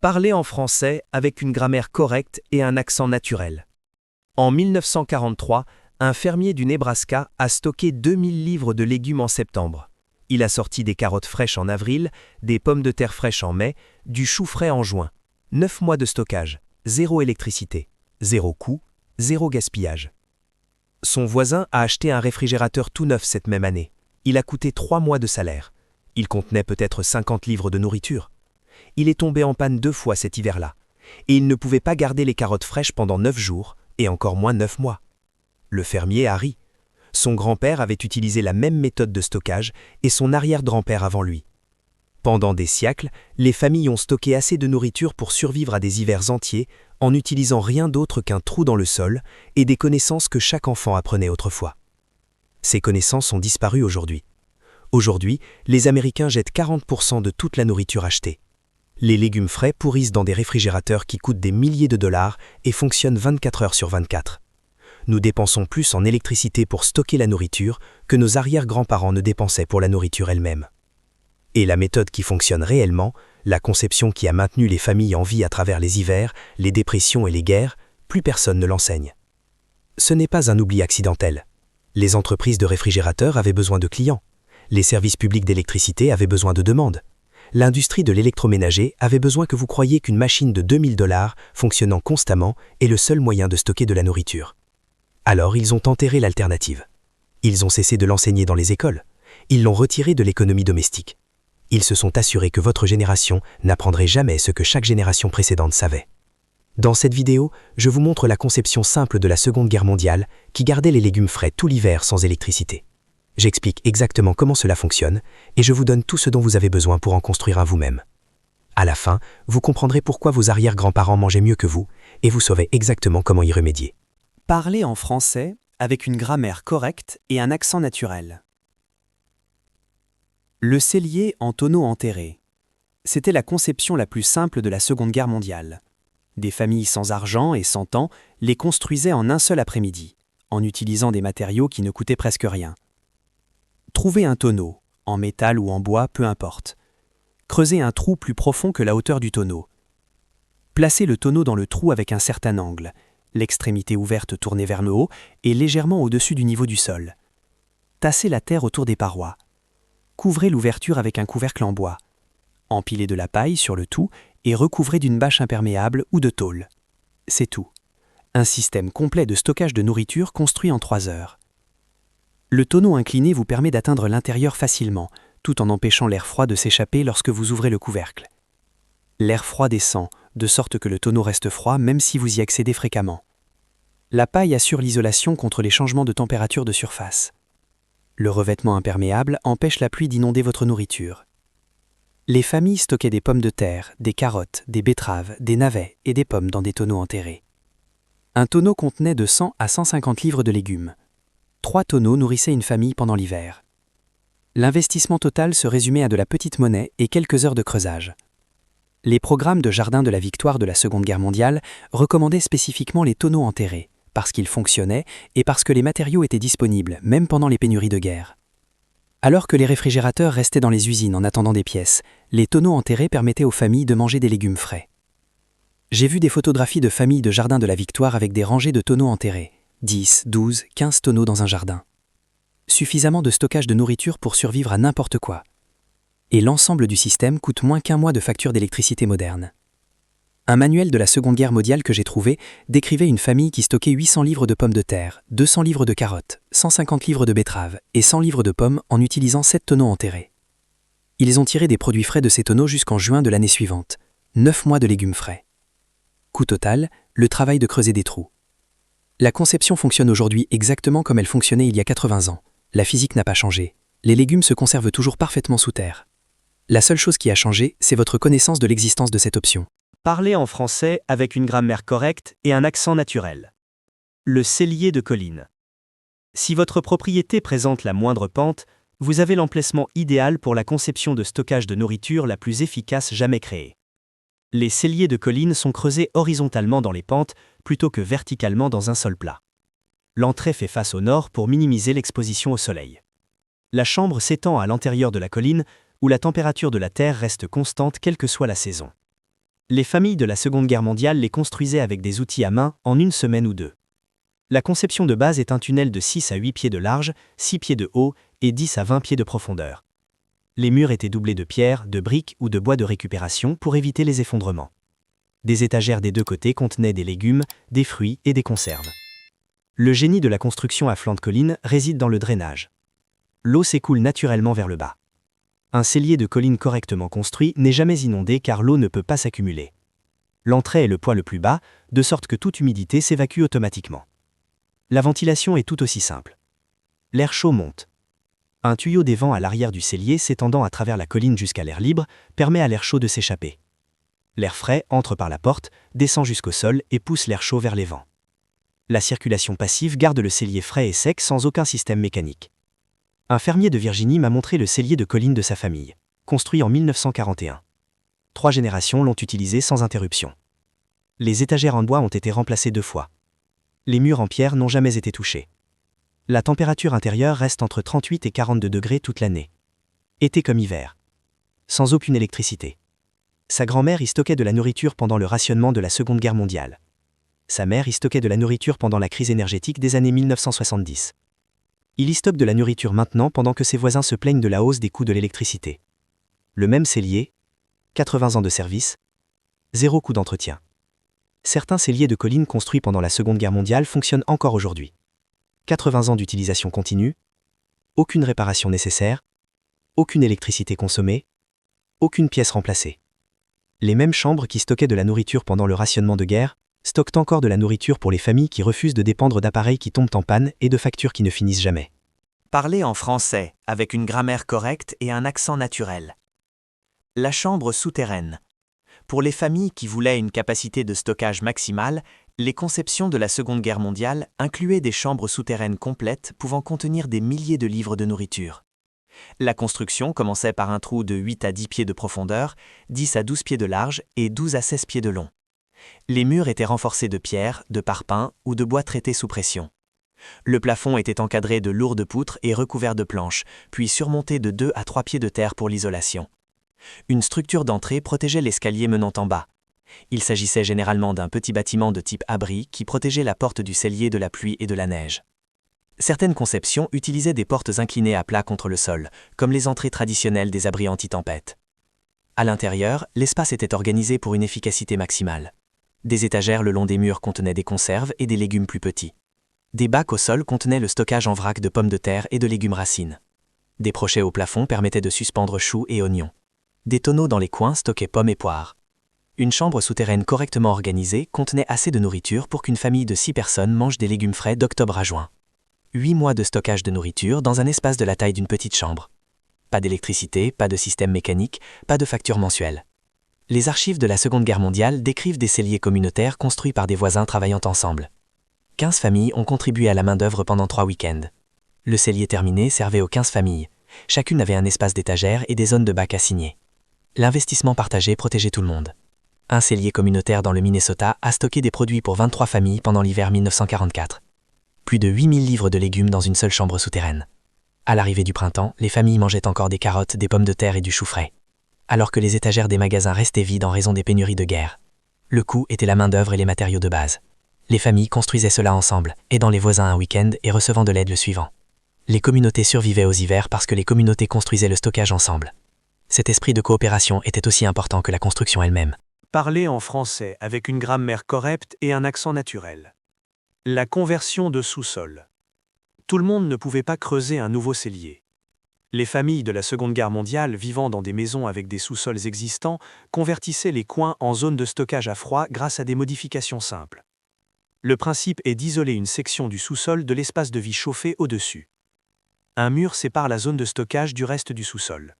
Parler en français avec une grammaire correcte et un accent naturel. En 1943, un fermier du Nebraska a stocké 2000 livres de légumes en septembre. Il a sorti des carottes fraîches en avril, des pommes de terre fraîches en mai, du chou frais en juin. 9 mois de stockage, zéro électricité, zéro coût, zéro gaspillage. Son voisin a acheté un réfrigérateur tout neuf cette même année. Il a coûté 3 mois de salaire. Il contenait peut-être 50 livres de nourriture. Il est tombé en panne 2 fois cet hiver-là. Et il ne pouvait pas garder les carottes fraîches pendant 9 jours, et encore moins 9 mois. Le fermier a ri. Son grand-père avait utilisé la même méthode de stockage et son arrière-grand-père avant lui. Pendant des siècles, les familles ont stocké assez de nourriture pour survivre à des hivers entiers en n'utilisant rien d'autre qu'un trou dans le sol et des connaissances que chaque enfant apprenait autrefois. Ces connaissances ont disparu aujourd'hui. Aujourd'hui, les Américains jettent 40% de toute la nourriture achetée. Les légumes frais pourrissent dans des réfrigérateurs qui coûtent des milliers de dollars et fonctionnent 24 heures sur 24. Nous dépensons plus en électricité pour stocker la nourriture que nos arrière-grands-parents ne dépensaient pour la nourriture elle-même. Et la méthode qui fonctionne réellement, la conception qui a maintenu les familles en vie à travers les hivers, les dépressions et les guerres, plus personne ne l'enseigne. Ce n'est pas un oubli accidentel. Les entreprises de réfrigérateurs avaient besoin de clients. Les services publics d'électricité avaient besoin de demandes. L'industrie de l'électroménager avait besoin que vous croyiez qu'une machine de 2000 dollars fonctionnant constamment est le seul moyen de stocker de la nourriture. Alors ils ont enterré l'alternative. Ils ont cessé de l'enseigner dans les écoles. Ils l'ont retiré de l'économie domestique. Ils se sont assurés que votre génération n'apprendrait jamais ce que chaque génération précédente savait. Dans cette vidéo, je vous montre la conception simple de la Seconde Guerre mondiale qui gardait les légumes frais tout l'hiver sans électricité. J'explique exactement comment cela fonctionne et je vous donne tout ce dont vous avez besoin pour en construire un vous-même. À la fin, vous comprendrez pourquoi vos arrière-grands-parents mangeaient mieux que vous et vous saurez exactement comment y remédier. Parler en français avec une grammaire correcte et un accent naturel. Le cellier en tonneaux enterrés. C'était la conception la plus simple de la Seconde Guerre mondiale. Des familles sans argent et sans temps les construisaient en un seul après-midi, en utilisant des matériaux qui ne coûtaient presque rien. Trouvez un tonneau, en métal ou en bois, peu importe. Creusez un trou plus profond que la hauteur du tonneau. Placez le tonneau dans le trou avec un certain angle, l'extrémité ouverte tournée vers le haut et légèrement au-dessus du niveau du sol. Tassez la terre autour des parois. Couvrez l'ouverture avec un couvercle en bois. Empilez de la paille sur le tout et recouvrez d'une bâche imperméable ou de tôle. C'est tout. Un système complet de stockage de nourriture construit en 3 heures. Le tonneau incliné vous permet d'atteindre l'intérieur facilement, tout en empêchant l'air froid de s'échapper lorsque vous ouvrez le couvercle. L'air froid descend, de sorte que le tonneau reste froid même si vous y accédez fréquemment. La paille assure l'isolation contre les changements de température de surface. Le revêtement imperméable empêche la pluie d'inonder votre nourriture. Les familles stockaient des pommes de terre, des carottes, des betteraves, des navets et des pommes dans des tonneaux enterrés. Un tonneau contenait de 100 à 150 livres de légumes. 3 tonneaux nourrissaient une famille pendant l'hiver. L'investissement total se résumait à de la petite monnaie et quelques heures de creusage. Les programmes de jardin de la victoire de la Seconde Guerre mondiale recommandaient spécifiquement les tonneaux enterrés, parce qu'ils fonctionnaient et parce que les matériaux étaient disponibles, même pendant les pénuries de guerre. Alors que les réfrigérateurs restaient dans les usines en attendant des pièces, les tonneaux enterrés permettaient aux familles de manger des légumes frais. J'ai vu des photographies de familles de jardin de la victoire avec des rangées de tonneaux enterrés, 10, 12, 15 tonneaux dans un jardin. Suffisamment de stockage de nourriture pour survivre à n'importe quoi. Et l'ensemble du système coûte moins qu'1 mois de facture d'électricité moderne. Un manuel de la Seconde Guerre mondiale que j'ai trouvé décrivait une famille qui stockait 800 livres de pommes de terre, 200 livres de carottes, 150 livres de betteraves et 100 livres de pommes en utilisant 7 tonneaux enterrés. Ils ont tiré des produits frais de ces tonneaux jusqu'en juin de l'année suivante, 9 mois de légumes frais. Coût total, le travail de creuser des trous. La conception fonctionne aujourd'hui exactement comme elle fonctionnait il y a 80 ans. La physique n'a pas changé. Les légumes se conservent toujours parfaitement sous terre. La seule chose qui a changé, c'est votre connaissance de l'existence de cette option. Parler en français avec une grammaire correcte et un accent naturel. Le cellier de collines. Si votre propriété présente la moindre pente, vous avez l'emplacement idéal pour la conception de stockage de nourriture la plus efficace jamais créée. Les celliers de collines sont creusés horizontalement dans les pentes plutôt que verticalement dans un sol plat. L'entrée fait face au nord pour minimiser l'exposition au soleil. La chambre s'étend à l'intérieur de la colline où la température de la terre reste constante quelle que soit la saison. Les familles de la Seconde Guerre mondiale les construisaient avec des outils à main en une semaine ou deux. La conception de base est un tunnel de 6 à 8 pieds de large, 6 pieds de haut et 10 à 20 pieds de profondeur. Les murs étaient doublés de pierres, de briques ou de bois de récupération pour éviter les effondrements. Des étagères des deux côtés contenaient des légumes, des fruits et des conserves. Le génie de la construction à flanc de colline réside dans le drainage. L'eau s'écoule naturellement vers le bas. Un cellier de colline correctement construit n'est jamais inondé car l'eau ne peut pas s'accumuler. L'entrée est le point le plus bas, de sorte que toute humidité s'évacue automatiquement. La ventilation est tout aussi simple. L'air chaud monte. Un tuyau des vents à l'arrière du cellier s'étendant à travers la colline jusqu'à l'air libre permet à l'air chaud de s'échapper. L'air frais entre par la porte, descend jusqu'au sol et pousse l'air chaud vers les vents. La circulation passive garde le cellier frais et sec sans aucun système mécanique. Un fermier de Virginie m'a montré le cellier de colline de sa famille, construit en 1941. 3 générations l'ont utilisé sans interruption. Les étagères en bois ont été remplacées 2 fois. Les murs en pierre n'ont jamais été touchés. La température intérieure reste entre 38 et 42 degrés toute l'année. Été comme hiver. Sans aucune électricité. Sa grand-mère y stockait de la nourriture pendant le rationnement de la Seconde Guerre mondiale. Sa mère y stockait de la nourriture pendant la crise énergétique des années 1970. Il y stocke de la nourriture maintenant pendant que ses voisins se plaignent de la hausse des coûts de l'électricité. Le même cellier, 80 ans de service, 0 coût d'entretien. Certains celliers de collines construits pendant la Seconde Guerre mondiale fonctionnent encore aujourd'hui. 80 ans d'utilisation continue, aucune réparation nécessaire, aucune électricité consommée, aucune pièce remplacée. Les mêmes chambres qui stockaient de la nourriture pendant le rationnement de guerre stockent encore de la nourriture pour les familles qui refusent de dépendre d'appareils qui tombent en panne et de factures qui ne finissent jamais. Parler en français, avec une grammaire correcte et un accent naturel. La chambre souterraine. Pour les familles qui voulaient une capacité de stockage maximale, les conceptions de la Seconde Guerre mondiale incluaient des chambres souterraines complètes pouvant contenir des milliers de livres de nourriture. La construction commençait par un trou de 8 à 10 pieds de profondeur, 10 à 12 pieds de large et 12 à 16 pieds de long. Les murs étaient renforcés de pierre, de parpaing ou de bois traité sous pression. Le plafond était encadré de lourdes poutres et recouvert de planches, puis surmonté de 2 à 3 pieds de terre pour l'isolation. Une structure d'entrée protégeait l'escalier menant en bas. Il s'agissait généralement d'un petit bâtiment de type abri qui protégeait la porte du cellier de la pluie et de la neige. Certaines conceptions utilisaient des portes inclinées à plat contre le sol, comme les entrées traditionnelles des abris anti-tempête. À l'intérieur, l'espace était organisé pour une efficacité maximale. Des étagères le long des murs contenaient des conserves et des légumes plus petits. Des bacs au sol contenaient le stockage en vrac de pommes de terre et de légumes racines. Des crochets au plafond permettaient de suspendre choux et oignons. Des tonneaux dans les coins stockaient pommes et poires. Une chambre souterraine correctement organisée contenait assez de nourriture pour qu'une famille de 6 personnes mange des légumes frais d'octobre à juin. 8 mois de stockage de nourriture dans un espace de la taille d'une petite chambre. Pas d'électricité, pas de système mécanique, pas de facture mensuelle. Les archives de la Seconde Guerre mondiale décrivent des celliers communautaires construits par des voisins travaillant ensemble. 15 familles ont contribué à la main-d'œuvre pendant 3 week-ends. Le cellier terminé servait aux 15 familles. Chacune avait un espace d'étagère et des zones de bacs assignés. L'investissement partagé protégeait tout le monde. Un cellier communautaire dans le Minnesota a stocké des produits pour 23 familles pendant l'hiver 1944. Plus de 8000 livres de légumes dans une seule chambre souterraine. À l'arrivée du printemps, les familles mangeaient encore des carottes, des pommes de terre et du chou frais. Alors que les étagères des magasins restaient vides en raison des pénuries de guerre. Le coût était la main-d'œuvre et les matériaux de base. Les familles construisaient cela ensemble, aidant les voisins un week-end et recevant de l'aide le suivant. Les communautés survivaient aux hivers parce que les communautés construisaient le stockage ensemble. Cet esprit de coopération était aussi important que la construction elle-même. Parler en français avec une grammaire correcte et un accent naturel. La conversion de sous-sol. Tout le monde ne pouvait pas creuser un nouveau cellier. Les familles de la Seconde Guerre mondiale vivant dans des maisons avec des sous-sols existants convertissaient les coins en zones de stockage à froid grâce à des modifications simples. Le principe est d'isoler une section du sous-sol de l'espace de vie chauffé au-dessus. Un mur sépare la zone de stockage du reste du sous-sol.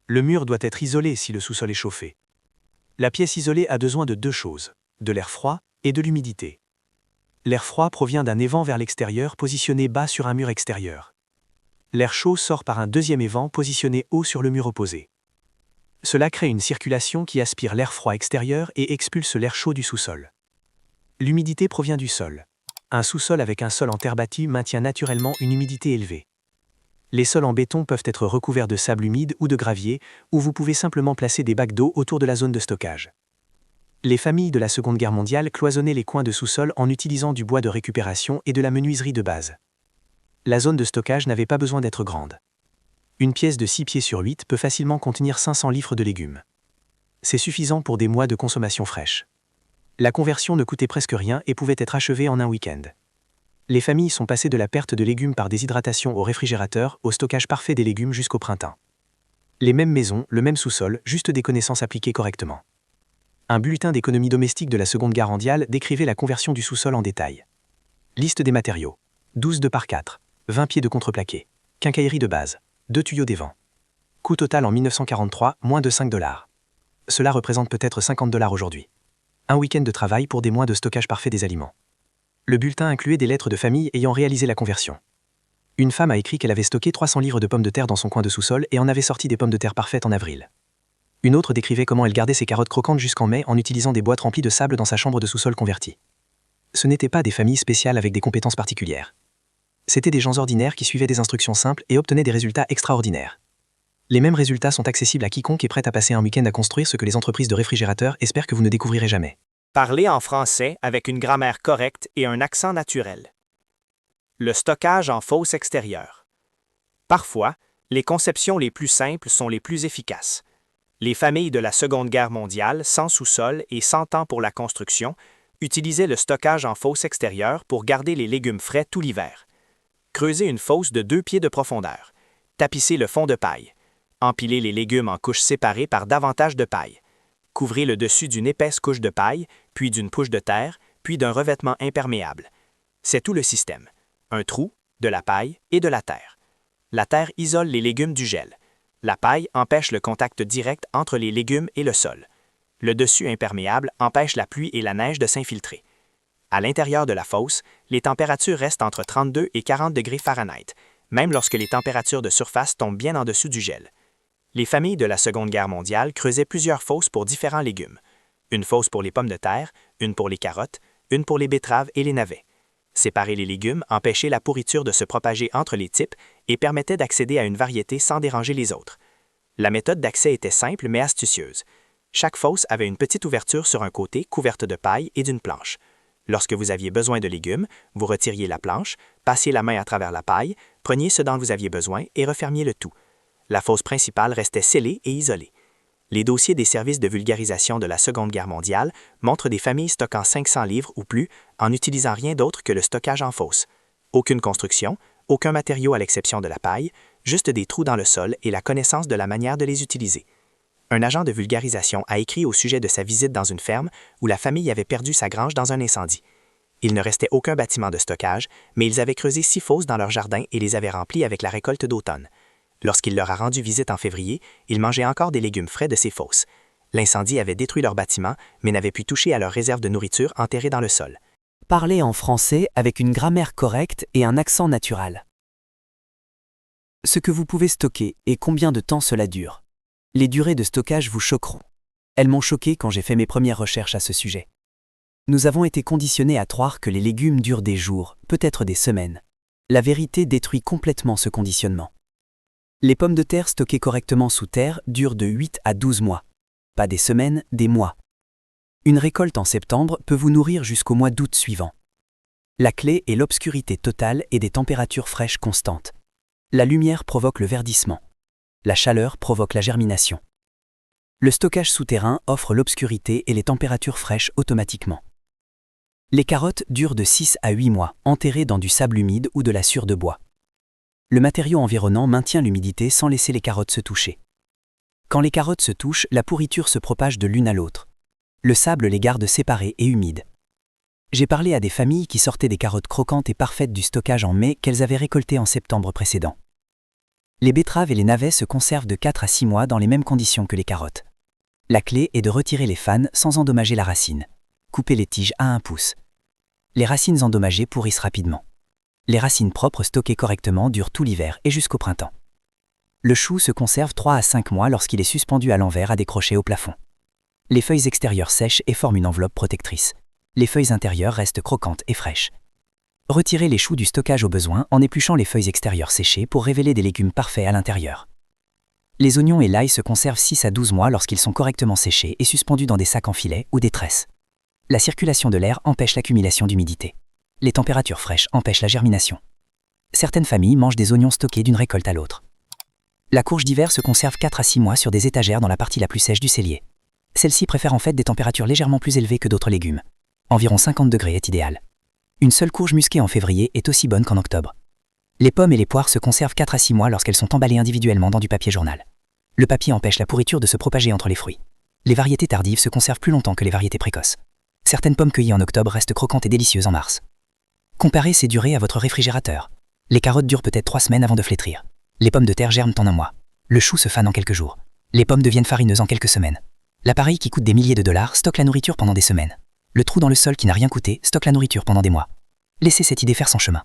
Le mur doit être isolé si le sous-sol est chauffé. La pièce isolée a besoin de 2 choses, de l'air froid et de l'humidité. L'air froid provient d'un évent vers l'extérieur positionné bas sur un mur extérieur. L'air chaud sort par un deuxième évent positionné haut sur le mur opposé. Cela crée une circulation qui aspire l'air froid extérieur et expulse l'air chaud du sous-sol. L'humidité provient du sol. Un sous-sol avec un sol en terre battue maintient naturellement une humidité élevée. Les sols en béton peuvent être recouverts de sable humide ou de gravier, ou vous pouvez simplement placer des bacs d'eau autour de la zone de stockage. Les familles de la Seconde Guerre mondiale cloisonnaient les coins de sous-sol en utilisant du bois de récupération et de la menuiserie de base. La zone de stockage n'avait pas besoin d'être grande. Une pièce de 6 pieds sur 8 peut facilement contenir 500 livres de légumes. C'est suffisant pour des mois de consommation fraîche. La conversion ne coûtait presque rien et pouvait être achevée en un week-end. Les familles sont passées de la perte de légumes par déshydratation au réfrigérateur au stockage parfait des légumes jusqu'au printemps. Les mêmes maisons, le même sous-sol, juste des connaissances appliquées correctement. Un bulletin d'économie domestique de la Seconde Guerre mondiale décrivait la conversion du sous-sol en détail. Liste des matériaux. 12 2 par 4, 20 pieds de contreplaqué, quincaillerie de base, 2 tuyaux des vents. Coût total en 1943, moins de $5. Cela représente peut-être $50 aujourd'hui. Un week-end de travail pour des mois de stockage parfait des aliments. Le bulletin incluait des lettres de famille ayant réalisé la conversion. Une femme a écrit qu'elle avait stocké 300 livres de pommes de terre dans son coin de sous-sol et en avait sorti des pommes de terre parfaites en avril. Une autre décrivait comment elle gardait ses carottes croquantes jusqu'en mai en utilisant des boîtes remplies de sable dans sa chambre de sous-sol convertie. Ce n'étaient pas des familles spéciales avec des compétences particulières. C'étaient des gens ordinaires qui suivaient des instructions simples et obtenaient des résultats extraordinaires. Les mêmes résultats sont accessibles à quiconque est prêt à passer un week-end à construire ce que les entreprises de réfrigérateurs espèrent que vous ne découvrirez jamais. Parler en français avec une grammaire correcte et un accent naturel. Le stockage en fosse extérieure. Parfois, les conceptions les plus simples sont les plus efficaces. Les familles de la Seconde Guerre mondiale, sans sous-sol et sans temps pour la construction, utilisaient le stockage en fosse extérieure pour garder les légumes frais tout l'hiver. Creusez une fosse de 2 pieds de profondeur. Tapissez le fond de paille. Empilez les légumes en couches séparées par davantage de paille. Couvrez le dessus d'une épaisse couche de paille, puis d'une couche de terre, puis d'un revêtement imperméable. C'est tout le système. Un trou, de la paille et de la terre. La terre isole les légumes du gel. La paille empêche le contact direct entre les légumes et le sol. Le dessus imperméable empêche la pluie et la neige de s'infiltrer. À l'intérieur de la fosse, les températures restent entre 32 et 40 degrés Fahrenheit, même lorsque les températures de surface tombent bien en dessous du gel. Les familles de la Seconde Guerre mondiale creusaient plusieurs fosses pour différents légumes. Une fosse pour les pommes de terre, une pour les carottes, une pour les betteraves et les navets. Séparer les légumes empêchait la pourriture de se propager entre les types et permettait d'accéder à une variété sans déranger les autres. La méthode d'accès était simple mais astucieuse. Chaque fosse avait une petite ouverture sur un côté couverte de paille et d'une planche. Lorsque vous aviez besoin de légumes, vous retiriez la planche, passiez la main à travers la paille, preniez ce dont vous aviez besoin et refermiez le tout. La fosse principale restait scellée et isolée. Les dossiers des services de vulgarisation de la Seconde Guerre mondiale montrent des familles stockant 500 livres ou plus en n'utilisant rien d'autre que le stockage en fosse. Aucune construction, aucun matériau à l'exception de la paille, juste des trous dans le sol et la connaissance de la manière de les utiliser. Un agent de vulgarisation a écrit au sujet de sa visite dans une ferme où la famille avait perdu sa grange dans un incendie. Il ne restait aucun bâtiment de stockage, mais ils avaient creusé 6 fosses dans leur jardin et les avaient remplies avec la récolte d'automne. Lorsqu'il leur a rendu visite en février, ils mangeaient encore des légumes frais de ces fosses. L'incendie avait détruit leur bâtiment, mais n'avait pu toucher à leur réserve de nourriture enterrée dans le sol. Parler en français avec une grammaire correcte et un accent naturel. Ce que vous pouvez stocker et combien de temps cela dure. Les durées de stockage vous choqueront. Elles m'ont choqué quand j'ai fait mes premières recherches à ce sujet. Nous avons été conditionnés à croire que les légumes durent des jours, peut-être des semaines. La vérité détruit complètement ce conditionnement. Les pommes de terre stockées correctement sous terre durent de 8 à 12 mois. Pas des semaines, des mois. Une récolte en septembre peut vous nourrir jusqu'au mois d'août suivant. La clé est l'obscurité totale et des températures fraîches constantes. La lumière provoque le verdissement. La chaleur provoque la germination. Le stockage souterrain offre l'obscurité et les températures fraîches automatiquement. Les carottes durent de 6 à 8 mois, enterrées dans du sable humide ou de la sciure de bois. Le matériau environnant maintient l'humidité sans laisser les carottes se toucher. Quand les carottes se touchent, la pourriture se propage de l'une à l'autre. Le sable les garde séparées et humides. J'ai parlé à des familles qui sortaient des carottes croquantes et parfaites du stockage en mai qu'elles avaient récoltées en septembre précédent. Les betteraves et les navets se conservent de 4 à 6 mois dans les mêmes conditions que les carottes. La clé est de retirer les fans sans endommager la racine. Coupez les tiges à 1 pouce. Les racines endommagées pourrissent rapidement. Les racines propres stockées correctement durent tout l'hiver et jusqu'au printemps. Le chou se conserve 3 à 5 mois lorsqu'il est suspendu à l'envers à décrocher au plafond. Les feuilles extérieures sèchent et forment une enveloppe protectrice. Les feuilles intérieures restent croquantes et fraîches. Retirez les choux du stockage au besoin en épluchant les feuilles extérieures séchées pour révéler des légumes parfaits à l'intérieur. Les oignons et l'ail se conservent 6 à 12 mois lorsqu'ils sont correctement séchés et suspendus dans des sacs en filet ou des tresses. La circulation de l'air empêche l'accumulation d'humidité. Les températures fraîches empêchent la germination. Certaines familles mangent des oignons stockés d'une récolte à l'autre. La courge d'hiver se conserve 4 à 6 mois sur des étagères dans la partie la plus sèche du cellier. Celle-ci préfère en fait des températures légèrement plus élevées que d'autres légumes. Environ 50 degrés est idéal. Une seule courge musquée en février est aussi bonne qu'en octobre. Les pommes et les poires se conservent 4 à 6 mois lorsqu'elles sont emballées individuellement dans du papier journal. Le papier empêche la pourriture de se propager entre les fruits. Les variétés tardives se conservent plus longtemps que les variétés précoces. Certaines pommes cueillies en octobre restent croquantes et délicieuses en mars. Comparez ces durées à votre réfrigérateur. Les carottes durent peut-être 3 semaines avant de flétrir. Les pommes de terre germent en un mois. Le chou se fane en quelques jours. Les pommes deviennent farineuses en quelques semaines. L'appareil qui coûte des milliers de dollars stocke la nourriture pendant des semaines. Le trou dans le sol qui n'a rien coûté stocke la nourriture pendant des mois. Laissez cette idée faire son chemin.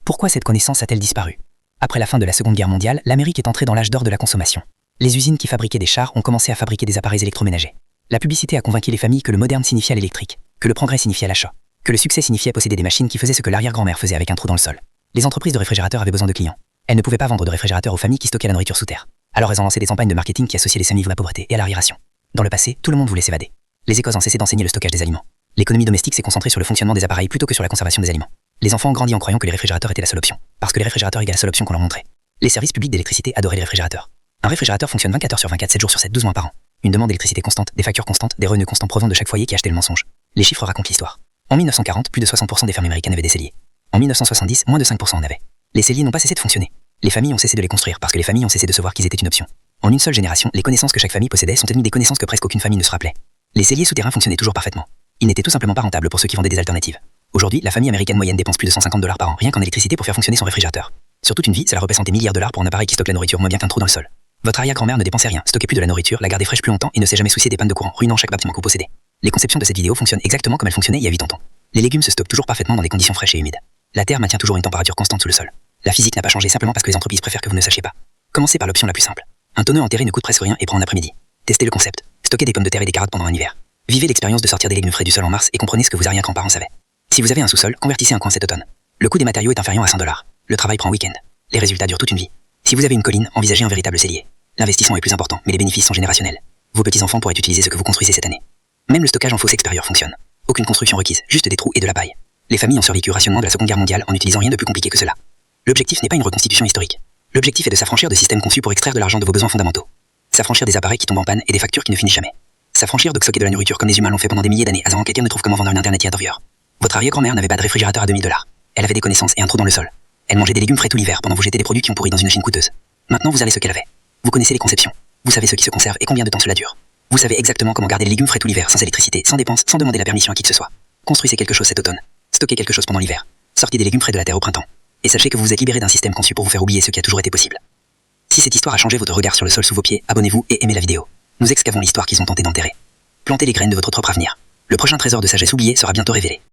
Pourquoi cette connaissance a-t-elle disparu? Après la fin de la Seconde Guerre mondiale, l'Amérique est entrée dans l'âge d'or de la consommation. Les usines qui fabriquaient des chars ont commencé à fabriquer des appareils électroménagers. La publicité a convaincu les familles que le moderne signifiait l'électrique, que le progrès signifiait l'achat, que le succès signifiait posséder des machines qui faisaient ce que l'arrière-grand-mère faisait avec un trou dans le sol. Les entreprises de réfrigérateurs avaient besoin de clients. Elles ne pouvaient pas vendre de réfrigérateurs aux familles qui stockaient la nourriture sous terre. Alors elles ont lancé des campagnes de marketing qui associaient les semi-vivres à la pauvreté et à l'arriération. Dans le passé, tout le monde voulait s'évader. Les écoles ont cessé d'enseigner le stockage des aliments. L'économie domestique s'est concentrée sur le fonctionnement des appareils plutôt que sur la conservation des aliments. Les enfants ont grandi en croyant que les réfrigérateurs étaient la seule option, parce que les réfrigérateurs étaient la seule option qu'on leur montrait. Les services publics d'électricité adoraient les réfrigérateurs. Un réfrigérateur fonctionne 24 heures sur 24, 7 jours sur 7, 12 mois par an. Une demande d'électricité constante, des factures constantes, des revenus constants provenant de chaque foyer qui achetait le mensonge. Les chiffres racontent l'histoire. En 1940, plus de 60% des fermes américaines avaient des celliers. En 1970, moins de 5% en avaient. Les celliers n'ont pas cessé de fonctionner. Les familles ont cessé de les construire parce que les familles ont cessé de se voir qu'ils étaient une option. En une seule génération, les connaissances que chaque famille possédait sont devenues des connaissances que presque aucune famille ne se rappelait. Les celliers souterrains fonctionnaient toujours parfaitement. Ils n'étaient tout simplement pas rentables pour ceux qui vendaient des alternatives. Aujourd'hui, la famille américaine moyenne dépense plus de 150 $ par an rien qu'en électricité pour faire fonctionner son réfrigérateur. Sur toute une vie, cela représente des milliards de dollars pour un appareil qui stocke la nourriture moins bien qu'un trou dans le sol. Votre arrière-grand-mère ne dépensait rien, stockait plus de la nourriture, la gardait fraîche plus longtemps et ne s'est jamais soucié des pannes de courant, ruinant chaque bâtiment que vous possédez. Les conceptions de cette vidéo fonctionnent exactement comme elles fonctionnaient il y a 80 ans. Les légumes se stockent toujours parfaitement dans des conditions fraîches et humides. La terre maintient toujours une température constante sous le sol. La physique n'a pas changé simplement parce que les entreprises préfèrent que vous ne sachiez pas. Commencez par l'option la plus simple. Un tonneau enterré ne coûte presque rien et prend un après-midi. Testez le concept. Stockez des pommes de terre et des carottes pendant un hiver. Vivez l'expérience de sortir des légumes frais du sol en mars et comprenez ce que vos arrière-grands-parents savaient. Si vous avez un sous-sol, convertissez un coin cet automne. Le coût des matériaux est inférieur à 100 $. Le travail prend un week-end. Les résultats durent toute une vie. Si vous avez une colline, envisagez un véritable cellier. L'investissement est plus important, mais les bénéfices sont générationnels. Vos petits-enfants pourraient utiliser ce que vous construisez cette année. Même le stockage en fosse extérieure fonctionne. Aucune construction requise, juste des trous et de la paille. Les familles ont survécu au rationnement de la Seconde Guerre mondiale en n'utilisant rien de plus compliqué que cela. L'objectif n'est pas une reconstitution historique. L'objectif est de s'affranchir de systèmes conçus pour extraire de l'argent de vos besoins fondamentaux. S'affranchir des appareils qui tombent en panne et des factures qui ne finissent jamais. S'affranchir de stocker de la nourriture comme les humains l'ont fait pendant des milliers d'années avant quelqu'un ne trouve comment vendre une internet à Votre arrière-grand-mère n'avait pas de réfrigérateur à 2000 $. Elle avait des connaissances et un trou dans le sol. Elle mangeait des légumes frais tout l'hiver pendant vous jetez des produits qui ont pourri dans une machine coûteuse. Maintenant vous avez ce qu'elle avait. Vous connaissez les conceptions. Vous savez ce qui se conserve et combien de temps cela dure. Vous savez exactement comment garder les légumes frais tout l'hiver sans électricité, sans dépenses, sans demander la permission à qui que ce soit. Construisez quelque chose cet automne. Stockez quelque chose pendant l'hiver. Sortez des légumes frais de la terre au printemps. Et sachez que vous vous êtes libéré d'un système conçu pour vous faire oublier ce qui a toujours été possible. Si cette histoire a changé votre regard sur le sol sous vos pieds, abonnez-vous et aimez la vidéo. Nous excavons l'histoire qu'ils ont tenté d'enterrer. Plantez les graines de votre propre avenir. Le prochain trésor de sagesse oublié sera bientôt révélé.